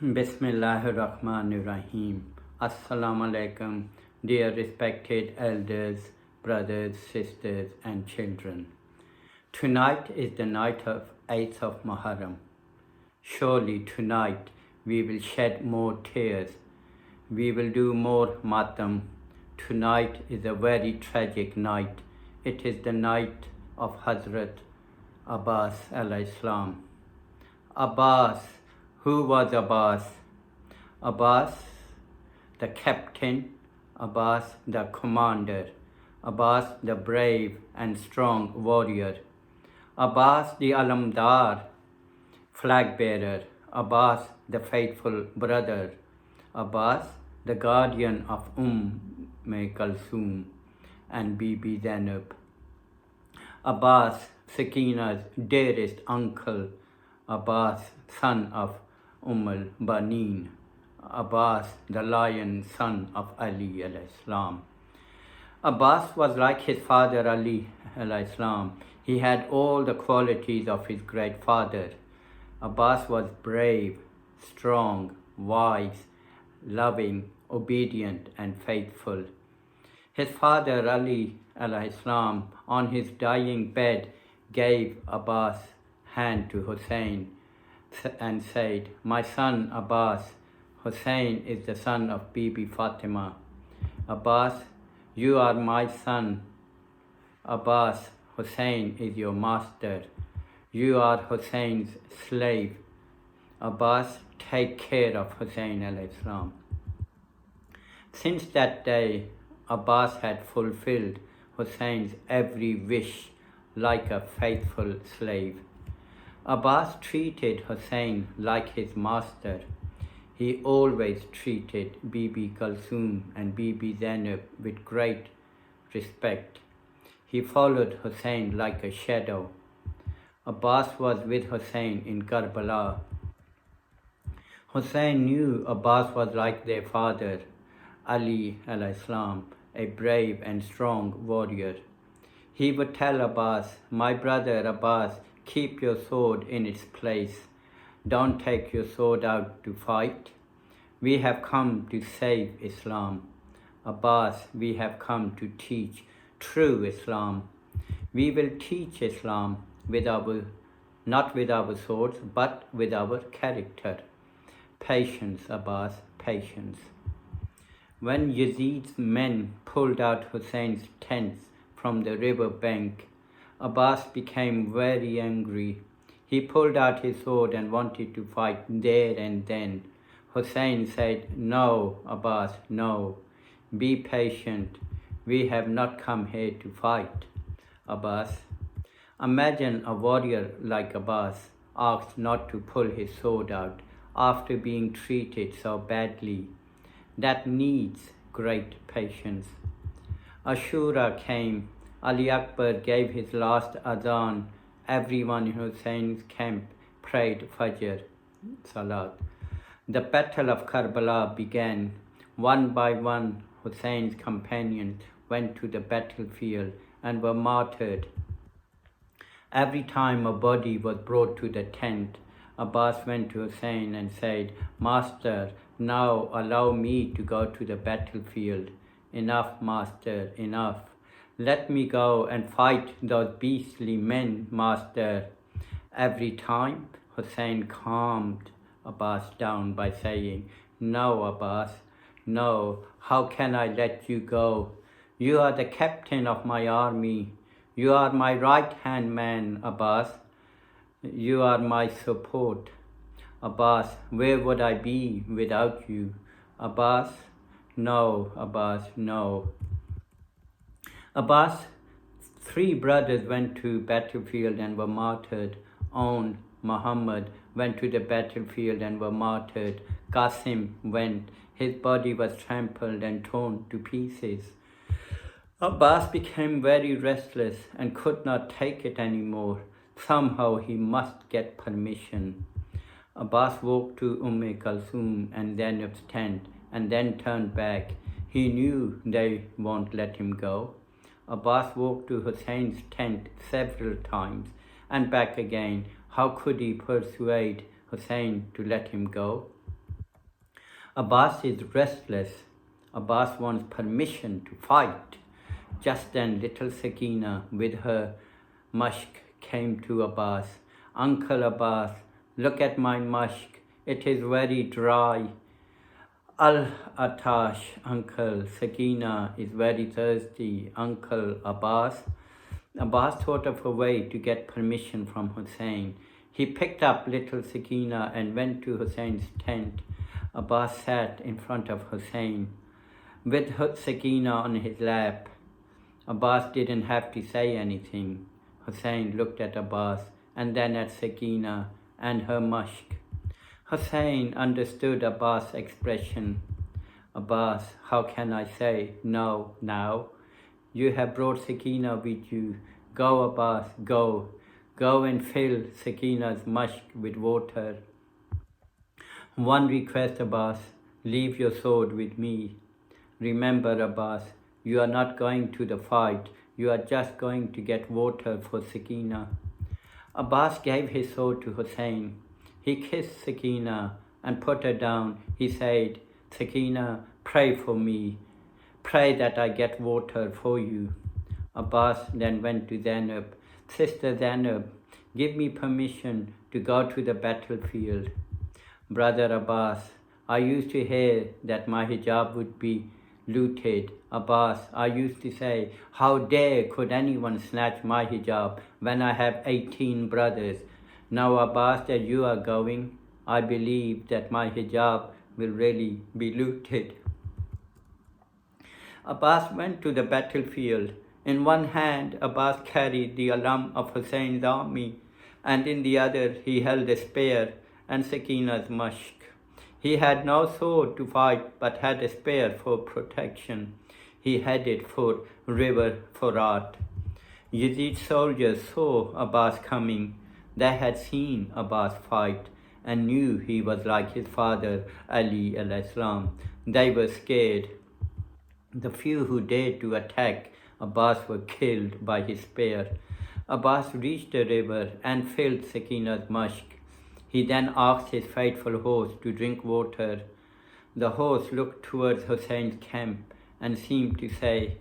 Bismillahirrahmanirrahim. Assalamu alaikum, dear respected elders, brothers, sisters, and children. Tonight is the night of 8th of Muharram. Surely tonight we will shed more tears. We will do more matam. Tonight is a very tragic night. It is the night of Hazrat Abbas al-Islam. Abbas. Who was Abbas? Abbas, the captain, Abbas, the commander, Abbas, the brave and strong warrior, Abbas, the Alamdar, flag bearer, Abbas, the faithful brother, Abbas, the guardian of Kalsum and Bibi Zainab, Abbas, Sakina's dearest uncle, Abbas, son of al-Baneen, Abbas, the lion son of Ali al-Islam. Abbas was like his father Ali al-Islam. He had all the qualities of his great father. Abbas was brave, strong, wise, loving, obedient, and faithful. His father Ali al-Islam on his dying bed gave Abbas' hand to Hussein and said, "My son Abbas, Hussein is the son of Bibi Fatima. Abbas, you are my son. Abbas, Hussein is your master. You are Hussein's slave. Abbas, take care of Hussein al-Islam." Since that day, Abbas had fulfilled Hussein's every wish like a faithful slave. Abbas treated Hussein like his master. He always treated Bibi Kalsum and Bibi Zainab with great respect. He followed Hussein like a shadow. Abbas was with Hussein in Karbala. Hussein knew Abbas was like their father, Ali al-Islam, a brave and strong warrior. He would tell Abbas, "My brother Abbas, keep your sword in its place. Don't take your sword out to fight. We have come to save Islam. Abbas, we have come to teach true Islam. We will teach Islam not with our swords, but with our character. Patience, Abbas, patience." When Yazid's men pulled out Hussein's tents from the river bank, Abbas became very angry. He pulled out his sword and wanted to fight there and then. Hussein said, "No, Abbas, no. Be patient. We have not come here to fight." Abbas. Imagine a warrior like Abbas asked not to pull his sword out after being treated so badly. That needs great patience. Ashura came. Ali Akbar gave his last adhan. Everyone in Hussein's camp prayed Fajr, Salat. The battle of Karbala began. One by one, Hussein's companions went to the battlefield and were martyred. Every time a body was brought to the tent, Abbas went to Hussein and said, "Master, now allow me to go to the battlefield. Enough, master, enough. Let me go and fight those beastly men, master." Every time, Hussein calmed Abbas down by saying, "No, Abbas, no. How can I let you go? You are the captain of my army. You are my right-hand man, Abbas. You are my support. Abbas, where would I be without you? Abbas, no, Abbas, no." Abbas' 3 brothers went to battlefield and were martyred. On Muhammad went to the battlefield and were martyred. Qasim went. His body was trampled and torn to pieces. Abbas became very restless and could not take it anymore. Somehow he must get permission. Abbas walked to Kalsum and Zainab's tent and then turned back. He knew they won't let him go. Abbas walked to Hussein's tent several times and back again. How could he persuade Hussein to let him go? Abbas is restless. Abbas wants permission to fight. Just then little Sakina with her mushk came to Abbas. Uncle Abbas, look at my mushk. It is very dry. Al-Atash, Uncle. Sakina is very thirsty. Uncle Abbas. Abbas thought of a way to get permission from Hussein. He picked up little Sakina and went to Hussein's tent. Abbas sat in front of Hussein with Sakina on his lap. Abbas didn't have to say anything. Hussein looked at Abbas and then at Sakina and her mushk. Hussein understood Abbas' expression. Abbas, how can I say no now? You have brought Sakina with you. Go, Abbas, go. Go and fill Sakina's mushk with water. One request, Abbas, leave your sword with me. Remember, Abbas, you are not going to the fight. You are just going to get water for Sakina. Abbas gave his sword to Hussein. He kissed Sakina and put her down. He said, Sakina, pray for me. Pray that I get water for you. Abbas then went to Zainab. Sister Zainab, give me permission to go to the battlefield. Brother Abbas, I used to hear that my hijab would be looted. Abbas, I used to say, how dare could anyone snatch my hijab when I have 18 brothers? Now, Abbas, that you are going, I believe that my hijab will really be looted. Abbas went to the battlefield. In one hand, Abbas carried the alam of Hussein's army, and in the other he held a spear and Sakina's mushk. He had no sword to fight, but had a spear for protection. He headed for river Furat. Yazid's soldiers saw Abbas coming. They had seen Abbas fight and knew he was like his father, Ali alayhi salam. They were scared. The few who dared to attack Abbas were killed by his spear. Abbas reached the river and filled Sakina's mushk. He then asked his faithful horse to drink water. The horse looked towards Hussein's camp and seemed to say,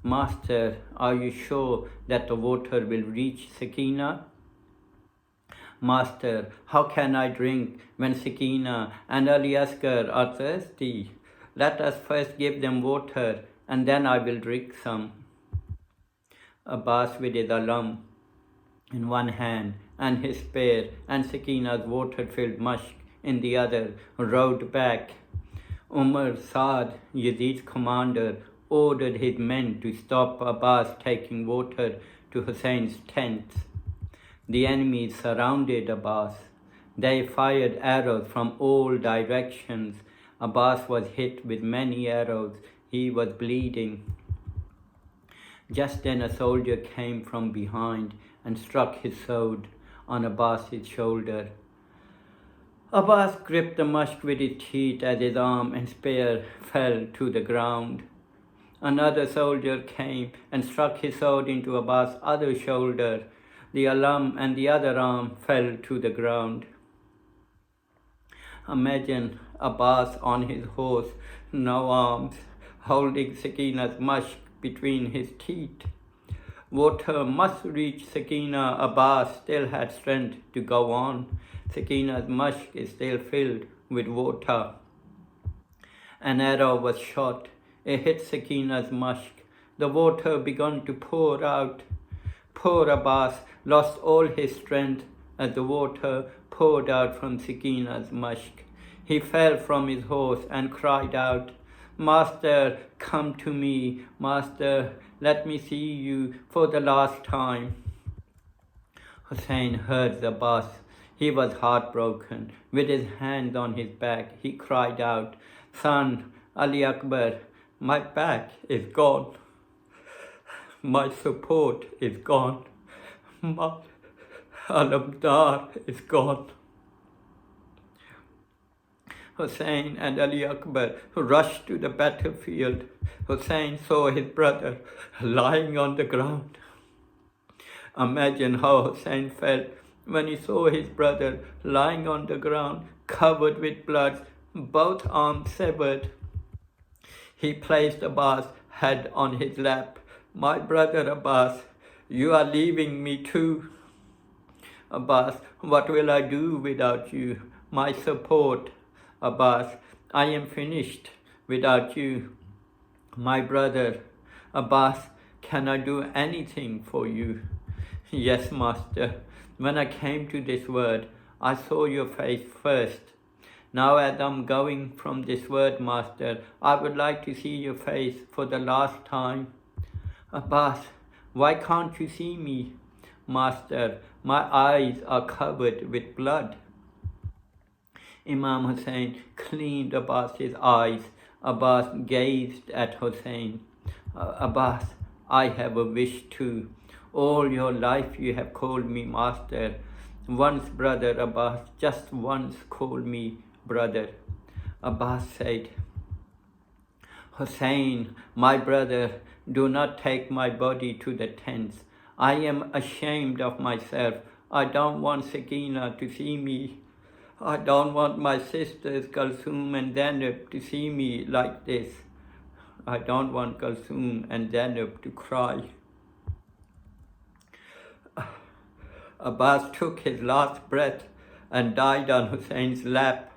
Master, are you sure that the water will reach Sakina? Master, how can I drink when Sakina and Ali Asghar are thirsty? Let us first give them water and then I will drink some. Abbas with his alam in one hand and his spear and Sakina's water-filled mushk in the other rode back. Umar Saad, Yazid's commander, ordered his men to stop Abbas taking water to Hussein's tents. The enemy surrounded Abbas. They fired arrows from all directions. Abbas was hit with many arrows. He was bleeding. Just then a soldier came from behind and struck his sword on Abbas's shoulder. Abbas gripped the mushk with his teeth as his arm and spear fell to the ground. Another soldier came and struck his sword into Abbas' other shoulder. The alam and the other arm fell to the ground. Imagine Abbas on his horse, no arms, holding Sakina's mushk between his teeth. Water must reach Sakina. Abbas still had strength to go on. Sakina's mushk is still filled with water. An arrow was shot. It hit Sakina's mushk. The water began to pour out. Poor Abbas lost all his strength as the water poured out from Sakina's mushk. He fell from his horse and cried out, Master, come to me. Master, let me see you for the last time. Hussein heard Abbas. He was heartbroken. With his hands on his back, he cried out, Son, Ali Akbar, my back is gone. My support is gone. My alamdar is gone. Hussein and Ali Akbar rushed to the battlefield. Hussein saw his brother lying on the ground. Imagine how Hussein felt when he saw his brother lying on the ground, covered with blood, both arms severed. He placed Abbas' head on his lap. My brother Abbas, you are leaving me too. Abbas, what will I do without you? My support. Abbas, I am finished without you. My brother Abbas, can I do anything for you? Yes, Master. When I came to this world, I saw your face first. Now as I'm going from this world, Master, I would like to see your face for the last time. Abbas, why can't you see me? Master, my eyes are covered with blood. Imam Hussain cleaned Abbas's eyes. Abbas gazed at Hussain. Abbas, I have a wish too. All your life you have called me master. Once, brother Abbas, just once call me brother. Abbas said, Hussain, my brother, do not take my body to the tents. I am ashamed of myself. I don't want Sakina to see me. I don't want my sisters Kalsoom and Zainab to see me like this. I don't want Kalsoom and Zainab to cry. Abbas took his last breath and died on Hussein's lap.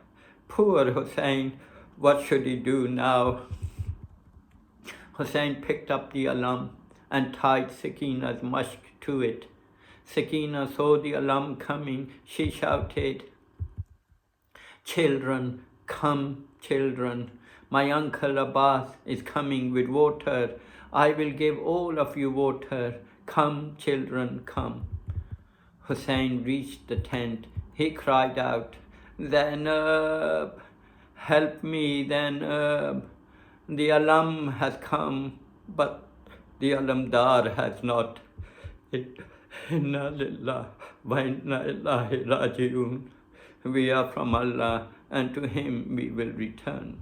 Poor Hussein, what should he do now? Hussein picked up the alam and tied Sakina's mushk to it. Sakina saw the alam coming. She shouted, Children, come, children. My uncle Abbas is coming with water. I will give all of you water. Come, children, come. Hussein reached the tent. He cried out, Zainab, help me, Zainab. The alam has come, but the alamdar has not. Inna lillah wa inna ilaihi raji'un. We are from Allah, and to Him we will return.